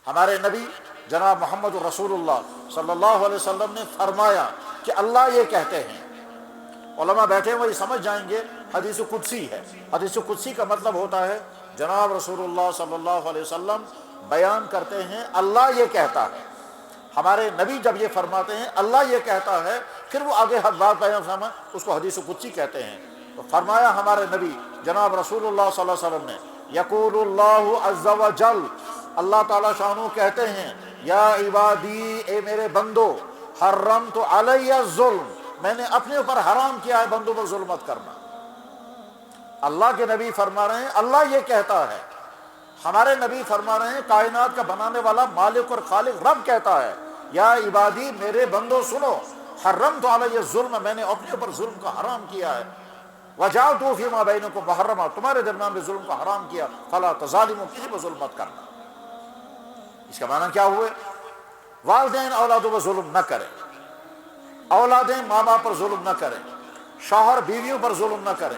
ہمارے نبی جناب محمد رسول اللہ صلی اللہ علیہ وسلم نے فرمایا کہ اللہ یہ کہتے ہیں، علماء بیٹھے ہوئے سمجھ جائیں گے حدیث قدسی ہے۔ حدیث قدسی کا مطلب ہوتا ہے جناب رسول اللہ صلی اللہ علیہ وسلم بیان کرتے ہیں اللہ یہ کہتا ہے۔ ہمارے نبی جب یہ فرماتے ہیں اللہ یہ کہتا ہے، پھر وہ آگے بات بیان فرما، اس کو حدیث قدسی کہتے ہیں۔ تو فرمایا ہمارے نبی جناب رسول اللہ صلی اللہ علیہ وسلم نے، یقول اللہ عز و جل، اللہ تعالیٰ شانو کہتے ہیں، یا عبادی، اے میرے بندو، حرمت علی الظلم، میں نے اپنے اوپر حرام کیا ہے بندوں پر ظلم مت کرنا۔ اللہ کے نبی فرما رہے ہیں اللہ یہ کہتا ہے، ہمارے نبی فرما رہے ہیں کائنات کا بنانے والا مالک اور خالق رب کہتا ہے، یا عبادی، میرے بندو سنو، حرمت علی الظلم، میں نے اپنے اوپر ظلم کا حرام کیا ہے، وجعلت فیما بینکم محرما، تمہارے درمیان میں ظلم کا حرام کیا، فلا تظالموا، کسی پر ظلم مت کرنا۔ اس کا معنی کیا ہوئے؟ والدین اولادوں پر ظلم نہ کریں، اولادیں ماں باپ پر ظلم نہ کریں، شوہر بیویوں پر ظلم نہ کریں،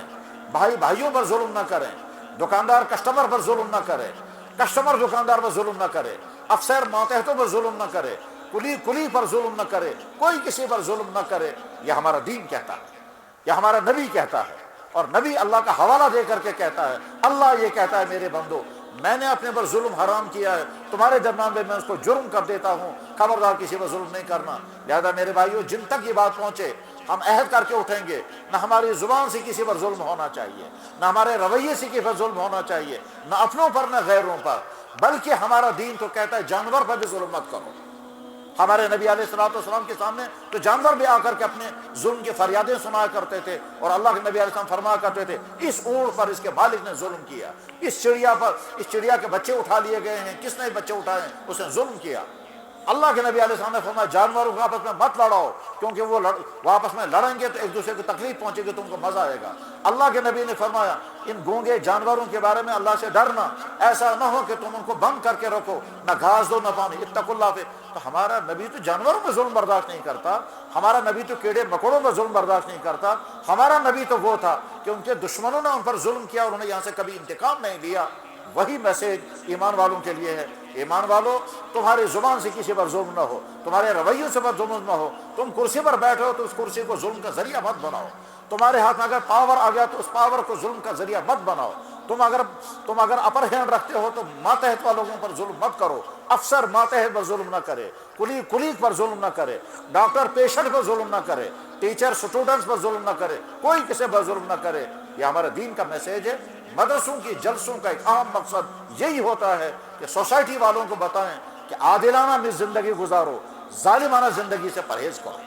بھائی بھائیوں پر ظلم نہ کریں، دکاندار کسٹمر پر ظلم نہ کرے، کسٹمر دکاندار پر ظلم نہ کرے، افسر ماتحتوں پر ظلم نہ کرے، کلی پر ظلم نہ کرے، کوئی کسی پر ظلم نہ کرے۔ یہ ہمارا دین کہتا ہے، یہ ہمارا نبی کہتا ہے، اور نبی اللہ کا حوالہ دے کر کے کہتا ہے اللہ یہ کہتا ہے میرے بندو، میں نے اپنے پر ظلم حرام کیا ہے، تمہارے درمیان میں اس کو جرم کر دیتا ہوں، خبردار کسی پر ظلم نہیں کرنا۔ لہذا میرے بھائیو، جن تک یہ بات پہنچے ہم عہد کر کے اٹھیں گے، نہ ہماری زبان سے کسی پر ظلم ہونا چاہیے، نہ ہمارے رویے سے کسی پر ظلم ہونا چاہیے، نہ اپنوں پر نہ غیروں پر، بلکہ ہمارا دین تو کہتا ہے جانور پر بھی ظلم مت کرو۔ ہمارے نبی علیہ الصلوۃ والسلام کے سامنے تو جانور بھی آ کر کے اپنے ظلم کی فریادیں سنایا کرتے تھے، اور اللہ کے نبی علیہ السلام فرمایا کرتے تھے اس اونٹ پر اس کے مالک نے ظلم کیا، اس چڑیا پر، اس چڑیا کے بچے اٹھا لیے گئے ہیں، کس نے بچے اٹھائے ہیں، اس نے ظلم کیا۔ اللہ کے نبی علیہ السلام نے فرمایا جانوروں کو آپس میں مت لڑاؤ، کیونکہ وہ آپس میں لڑیں گے تو ایک دوسرے کو تکلیف پہنچے گی، تم کو مزہ آئے گا۔ اللہ کے نبی نے فرمایا ان گونگے جانوروں کے بارے میں اللہ سے ڈرنا، ایسا نہ ہو کہ تم ان کو بند کر کے رکھو، نہ گھاس دو نہ پانی، اتقوا اللہ پہ۔ تو ہمارا نبی تو جانوروں پہ ظلم برداشت نہیں کرتا، ہمارا نبی تو کیڑے مکوڑوں پہ ظلم برداشت نہیں کرتا، ہمارا نبی تو وہ تھا کہ ان کے دشمنوں نے ان پر ظلم کیا، انہوں نے یہاں سے کبھی انتقام نہیں لیا۔ وہی میسیج ایمان والوں کے لیے ہے، ایمان والو، تمہاری زبان سے کسی پر ظلم نہ ہو، تمہارے رویوں سے پر ظلم نہ ہو، تم کرسی پر بیٹھو تو اس کرسی کو ظلم کا ذریعہ مت بناؤ، تمہارے ہاتھ میں اگر پاور آ گیا تو اس پاور کو ظلم کا ذریعہ مت بناؤ، تم اگر اپر ہینڈ رکھتے ہو تو ماتحت والوں پر ظلم مت کرو، افسر ماتحت پر ظلم نہ کرے، کلیگ پر ظلم نہ کرے، ڈاکٹر پیشنٹ پر ظلم نہ کرے، ٹیچر سٹوڈنٹس پر ظلم نہ کرے، کوئی کسی پر ظلم نہ کرے۔ یہ ہمارے دین کا میسیج ہے۔ مدرسوں کی جلسوں کا ایک اہم مقصد یہی ہوتا ہے کہ سوسائٹی والوں کو بتائیں کہ عادلانہ زندگی گزارو، ظالمانہ زندگی سے پرہیز کرو۔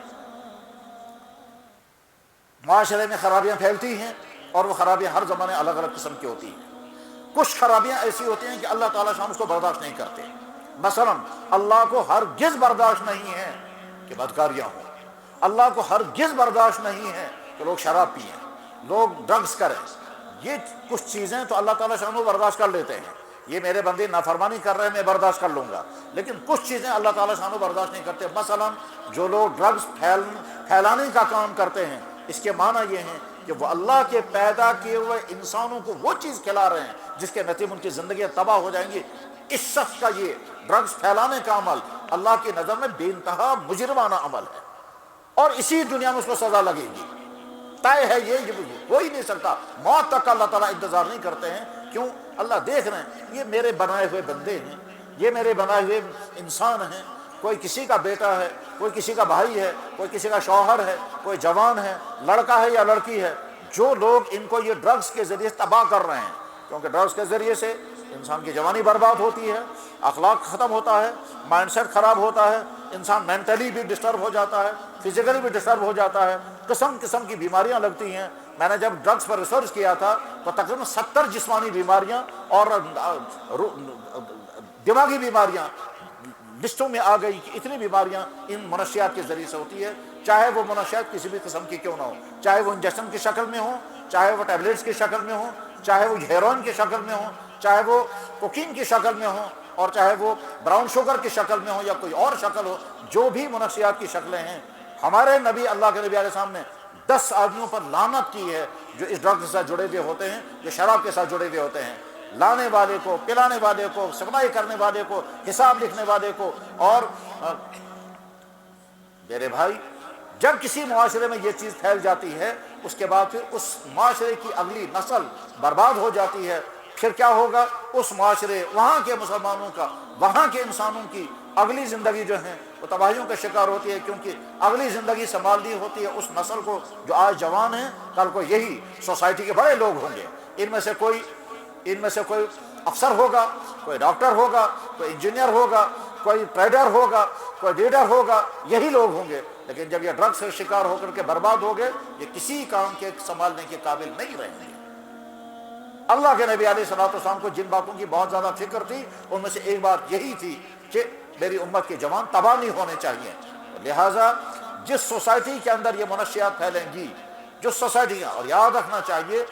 معاشرے میں خرابیاں پھیلتی ہیں، اور وہ خرابیاں ہر زمانے الگ الگ قسم کی ہوتی ہیں۔ کچھ خرابیاں ایسی ہوتی ہیں کہ اللہ تعالیٰ شان اس کو برداشت نہیں کرتے، مثلا اللہ کو ہرگز برداشت نہیں ہے کہ بدکاریاں ہوں، اللہ کو ہرگز برداشت نہیں ہے کہ لوگ شراب پئیں، لوگ ڈرگس کریں۔ یہ کچھ چیزیں تو اللہ تعالیٰ شان برداشت کر لیتے ہیں، یہ میرے بندے نافرمانی کر رہے ہیں میں برداشت کر لوں گا، لیکن کچھ چیزیں اللہ تعالیٰ شان برداشت نہیں کرتے۔ مثلا جو لوگ ڈرگس پھیلانے کا کام کرتے ہیں، اس کے معنی یہ ہیں کہ وہ اللہ کے پیدا کیے ہوئے انسانوں کو وہ چیز کھلا رہے ہیں جس کے نتیجے ان کی زندگیاں تباہ ہو جائیں گی۔ اس شخص کا یہ ڈرگس پھیلانے کا عمل اللہ کی نظر میں بے انتہا مجرمانہ عمل ہے، اور اسی دنیا میں اس کو سزا لگے گی، طے ہے۔ یہ ہو ہی نہیں سکتا، موت تک کا اللہ تعالیٰ انتظار نہیں کرتے ہیں۔ کیوں؟ اللہ دیکھ رہے ہیں یہ میرے بنائے ہوئے بندے ہیں، یہ میرے بنائے ہوئے انسان ہیں، کوئی کسی کا بیٹا ہے، کوئی کسی کا بھائی ہے، کوئی کسی کا شوہر ہے، کوئی جوان ہے، لڑکا ہے یا لڑکی ہے، جو لوگ ان کو یہ ڈرگس کے ذریعے تباہ کر رہے ہیں، کیونکہ ڈرگس کے ذریعے سے انسان کی جوانی برباد ہوتی ہے، اخلاق ختم ہوتا ہے، مائنڈ سیٹ خراب ہوتا ہے، انسان مینٹلی بھی ڈسٹرب ہو جاتا ہے، فزیکلی بھی ڈسٹرب ہو جاتا ہے، قسم قسم کی بیماریاں لگتی ہیں۔ میں نے جب ڈرگس پر ریسرچ کیا تھا تو تقریباً 70 جسمانی بیماریاں اور دماغی بیماریاں لسٹوں میں آ گئی کہ اتنی بیماریاں ان منشیات کے ذریعے سے ہوتی ہے، چاہے وہ منشیات کسی بھی قسم کی کیوں نہ ہو، چاہے وہ انجیکشن کی شکل میں ہوں، چاہے وہ ٹیبلیٹس کی شکل میں ہوں، چاہے وہ ہیروئن کی شکل میں ہوں، چاہے وہ کوکین کی شکل میں ہوں، اور چاہے وہ براؤن شوگر کی شکل میں ہو یا کوئی اور شکل ہو، جو بھی منشیات کی شکلیں ہیں، ہمارے نبی اللہ کے نبی علیہ السلام نے 10 آدمیوں پر لعنت کی ہے جو اس ڈرگ کے ساتھ جڑے ہوئے ہوتے ہیں، جو شراب کے ساتھ جڑے ہوئے ہوتے ہیں۔ لانے والے کو، پلانے والے کو، صفائی کرنے والے کو، حساب لکھنے والے کو. اور میرے بھائی جب کسی معاشرے میں یہ چیز پھیل جاتی ہے اس کے بعد پھر اس معاشرے کی اگلی نسل برباد ہو جاتی ہے. پھر کیا ہوگا؟ اس معاشرے، وہاں کے مسلمانوں کا، وہاں کے انسانوں کی اگلی زندگی جو ہے وہ تباہیوں کا شکار ہوتی ہے، کیونکہ اگلی زندگی سنبھالنی ہوتی ہے اس نسل کو جو آج جوان ہیں، کل کو یہی سوسائٹی کے بڑے لوگ ہوں گے. ان میں سے کوئی افسر ہوگا، کوئی ڈاکٹر ہوگا، کوئی انجینئر ہوگا، کوئی ٹریڈر ہوگا، کوئی لیڈر ہوگا، یہی لوگ ہوں گے. لیکن جب یہ ڈرگس سے شکار ہو کر کے برباد ہو گئے، یہ کسی کام کے سنبھالنے کے قابل نہیں رہیں گے. اللہ کے نبی علیہ الصلوۃ والسلام کو جن باتوں کی بہت زیادہ فکر تھی ان میں سے ایک بات یہی تھی کہ میری امت کے جوان تباہ نہیں ہونے چاہیے. لہٰذا جس سوسائٹی کے اندر یہ منشیات پھیلیں گی، جو سوسائٹیاں، اور یاد رکھنا چاہیے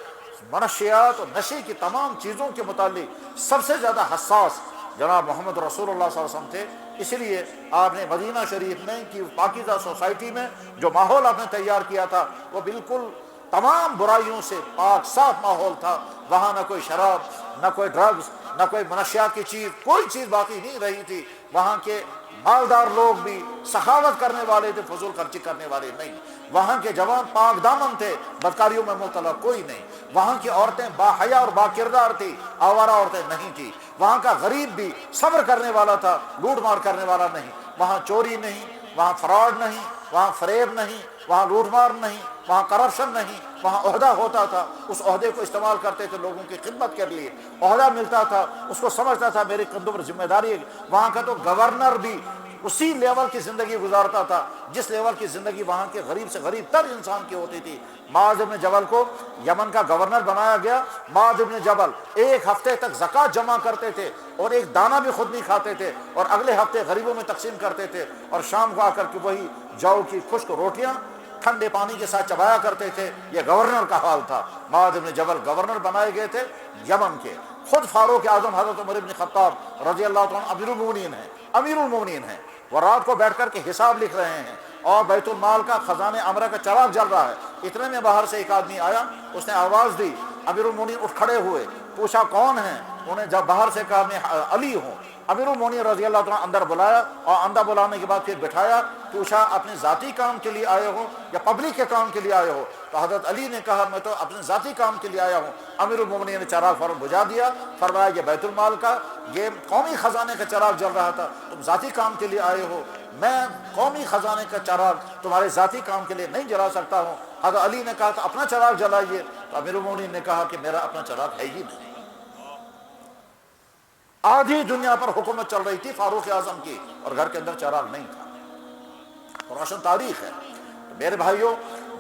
منشیات اور نشے کی تمام چیزوں کے متعلق سب سے زیادہ حساس جناب محمد رسول اللہ صلی اللہ علیہ وسلم تھے. اس لیے آپ نے مدینہ شریف میں کی پاکیزہ سوسائٹی میں جو ماحول آپ نے تیار کیا تھا وہ بالکل تمام برائیوں سے پاک صاف ماحول تھا. وہاں نہ کوئی شراب، نہ کوئی ڈرگز، نہ کوئی منشیات کی چیز، کوئی چیز باقی نہیں رہی تھی. وہاں کے مالدار لوگ بھی سخاوت کرنے والے تھے، فضول خرچی کرنے والے نہیں. وہاں کے جوان پاک دامن تھے، بدکاریوں میں مبتلا کوئی نہیں. وہاں کی عورتیں باحیا اور با کردار تھی، آوارہ عورتیں نہیں تھی. وہاں کا غریب بھی صبر کرنے والا تھا، لوٹ مار کرنے والا نہیں. وہاں چوری نہیں، وہاں فراڈ نہیں، وہاں فریب نہیں، وہاں لوٹ مار نہیں، وہاں کرپشن نہیں. وہاں عہدہ ہوتا تھا، اس عہدے کو استعمال کرتے تھے لوگوں کی خدمت کے لیے. عہدہ ملتا تھا، اس کو سمجھتا تھا میری کندھوں پر ذمہ داری ہے. وہاں کا تو گورنر بھی اسی لیول کی زندگی گزارتا تھا جس لیول کی زندگی وہاں کے غریب سے غریب تر انسان کی ہوتی تھی. معاذ بن جبل کو یمن کا گورنر بنایا گیا. معاذ بن جبل ایک ہفتے تک زکوٰۃ جمع کرتے تھے اور ایک دانہ بھی خود نہیں کھاتے تھے، اور اگلے ہفتے غریبوں میں تقسیم کرتے تھے. اور شام کو آ کر کے وہی جو کی خشک روٹیاں ٹھنڈے پانی کے ساتھ چبایا کرتے تھے. یہ گورنر کا حال تھا. معاذ بن جبل گورنر بنائے گئے تھے یمن کے. خود فاروق اعظم حضرت عمر بن خطاب رضی اللہ عنہ امیر المومنین ہیں. وہ رات کو بیٹھ کر کے حساب لکھ رہے ہیں اور بیت المال کا خزانے عمرہ کا چراغ جل رہا ہے. اتنے میں باہر سے ایک آدمی آیا، اس نے آواز دی. امیر المومنین اٹھ کھڑے ہوئے، پوچھا کون ہیں؟ انہیں جب باہر سے کہا میں علی ہوں. امیر المومنین رضی اللہ عنہ اندر بلایا اور اندر بلانے کے بعد پھر بٹھایا. پوچھا اپنے ذاتی کام کے لیے آئے ہو یا پبلک کے کام کے لیے آئے ہو؟ تو حضرت علی نے کہا میں تو اپنے ذاتی کام کے لیے آیا ہوں. امیر المومنین نے چراغ فوراً بجھا دیا. فرمایا یہ بیت المال کا، یہ قومی خزانے کا چراغ جل رہا تھا، تم ذاتی کام کے لیے آئے ہو. میں قومی خزانے کا چراغ تمہارے ذاتی کام کے لیے نہیں جلا سکتا ہوں. حضرت علی نے کہا تو اپنا چراغ جلائیے. تو امیر المومنین نے کہا کہ میرا اپنا چراغ ہے ہی نہیں. آدھی دنیا پر حکومت چل رہی تھی فاروق اعظم کی اور گھر کے اندر چراغ نہیں تھا. روشن تاریخ ہے. میرے بھائیوں،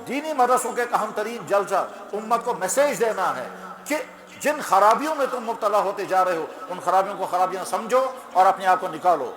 دینی مدرسوں کے اہم ترین جلسہ امت کو میسیج دینا ہے کہ جن خرابیوں میں تم مبتلا ہوتے جا رہے ہو ان خرابیوں کو خرابیاں سمجھو اور اپنے آپ کو نکالو.